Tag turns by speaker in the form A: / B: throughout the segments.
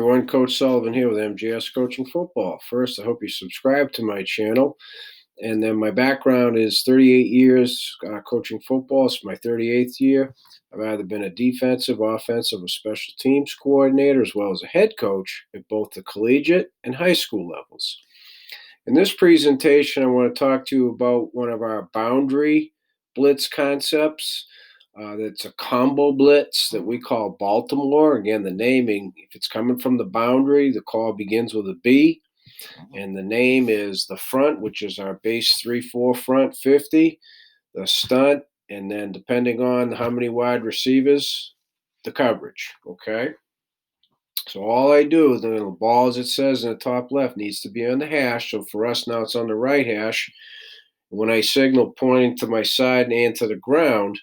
A: everyone, Coach Sullivan here with MGS Coaching Football. First, I hope you subscribe to my channel. And then my background is 38 years coaching football. It's my 38th year. I've either been a defensive, offensive, or special teams coordinator, as well as a head coach at both the collegiate and high school levels. In this presentation, I want to talk to you about one of our boundary blitz concepts. That's a combo blitz that we call Baltimore. Again, the naming, if it's coming from the boundary, the call begins with a B. And the name is the front, which is our base 3-4 front 50, the stunt, and then depending on how many wide receivers, the coverage, okay? So all I do, the little ball, as it says in the top left, needs to be on the hash. So for us now, it's on the right hash. When I signal pointing to my side and to the ground,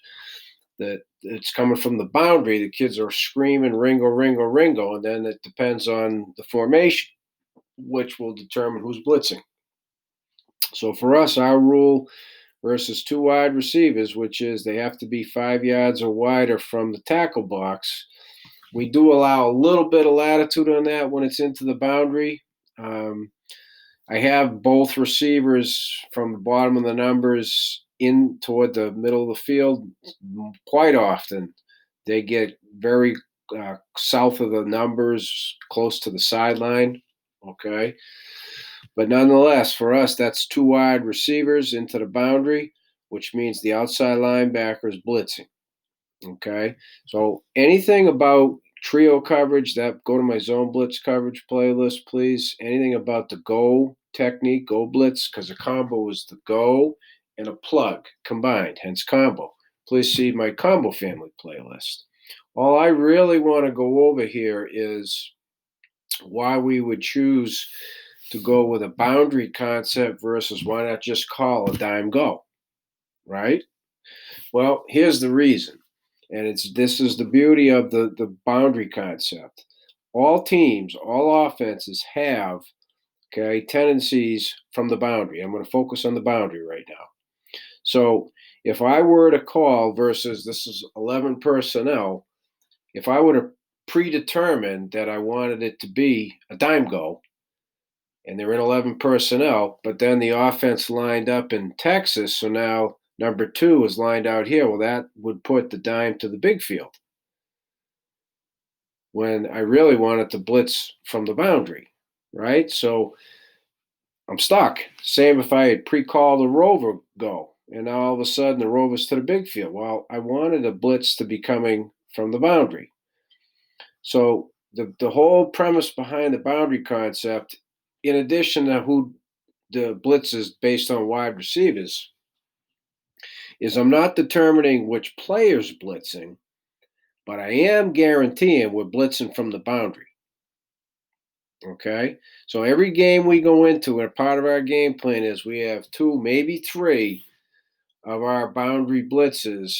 A: that it's coming from the boundary, the kids are screaming Ringo, Ringo, Ringo, and then it depends on the formation, which will determine who's blitzing. So for us, our rule versus two wide receivers, which is they have to be 5 yards or wider from the tackle box. We do allow a little bit of latitude on that when it's into the boundary. I have both receivers from the bottom of the numbers in toward the middle of the field quite often. They get very south of the numbers, close to the sideline, okay? But nonetheless, for us, that's two wide receivers into the boundary, which means the outside linebacker is blitzing, okay? So anything about trio coverage, that go to my zone blitz coverage playlist, please. Anything about the go technique, go blitz, because a combo is the go and a plug combined, hence combo. Please see my combo family playlist. All I really want to go over here is why we would choose to go with a boundary concept versus why not just call a dime go, right? Well, here's the reason. And this is the beauty of the boundary concept. All teams, all offenses have, okay, tendencies from the boundary. I'm going to focus on the boundary right now. So if I were to call versus this is 11 personnel, if I would have predetermined that I wanted it to be a dime go, and they're in 11 personnel, but then the offense lined up in Texas, so now number 2 is lined out here. Well, that would put the dime to the big field when I really wanted to blitz from the boundary, right? So I'm stuck. Same if I had pre-called a rover go, and now all of a sudden the rover's to the big field. Well, I wanted a blitz to be coming from the boundary. So the whole premise behind the boundary concept, in addition to who the blitz is based on wide receivers, is I'm not determining which player's blitzing, but I am guaranteeing we're blitzing from the boundary. Okay? So every game we go into, and part of our game plan is we have 2, maybe 3 of our boundary blitzes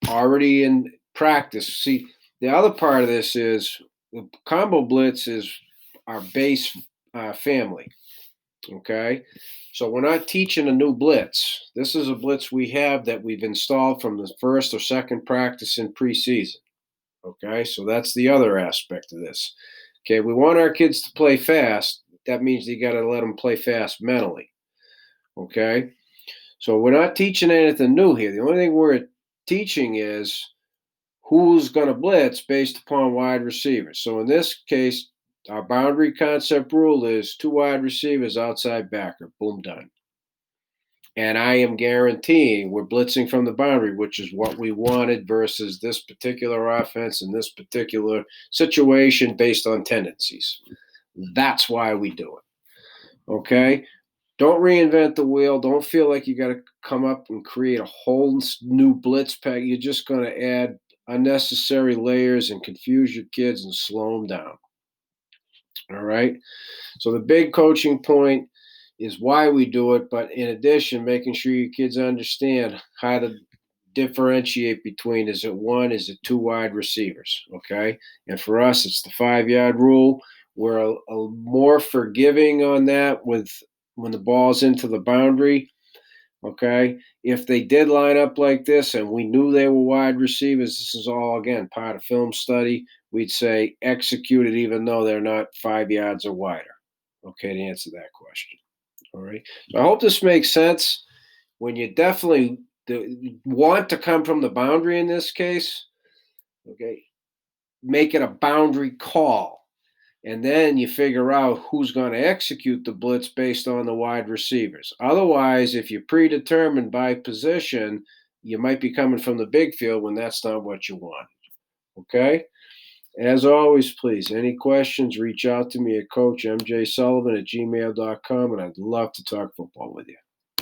A: already in practice. See, the other part of this is the combo blitz is our base family. Okay, so we're not teaching a new blitz. This is a blitz we have that we've installed from the first or second practice in preseason. Okay, so that's the other aspect of this. Okay, we want our kids to play fast. That means you got to let them play fast mentally. Okay, so we're not teaching anything new here. The only thing we're teaching is who's going to blitz based upon wide receivers. So in this case, our boundary concept rule is 2 wide receivers, outside backer, boom, done. And I am guaranteeing we're blitzing from the boundary, which is what we wanted versus this particular offense in this particular situation based on tendencies. That's why we do it. Okay? Don't reinvent the wheel. Don't feel like you got to come up and create a whole new blitz pack. You're just going to add unnecessary layers and confuse your kids and slow them down. All right. So the big coaching point is why we do it, but in addition, making sure your kids understand how to differentiate between is it 1, is it 2 wide receivers, okay? And for us, it's the 5-yard rule. We're a more forgiving on that with when the ball's into the boundary, okay? If they did line up like this and we knew they were wide receivers, this is all, again, part of film study. we'd say execute it even though they're not 5 yards or wider. Okay, to answer that question. All right. So I hope this makes sense. When you definitely want to come from the boundary in this case, okay, make it a boundary call. And then you figure out who's going to execute the blitz based on the wide receivers. Otherwise, if you're predetermined by position, you might be coming from the big field when that's not what you want. Okay? As always, please, any questions, reach out to me at Coach MJ Sullivan at gmail.com, and I'd love to talk football with you.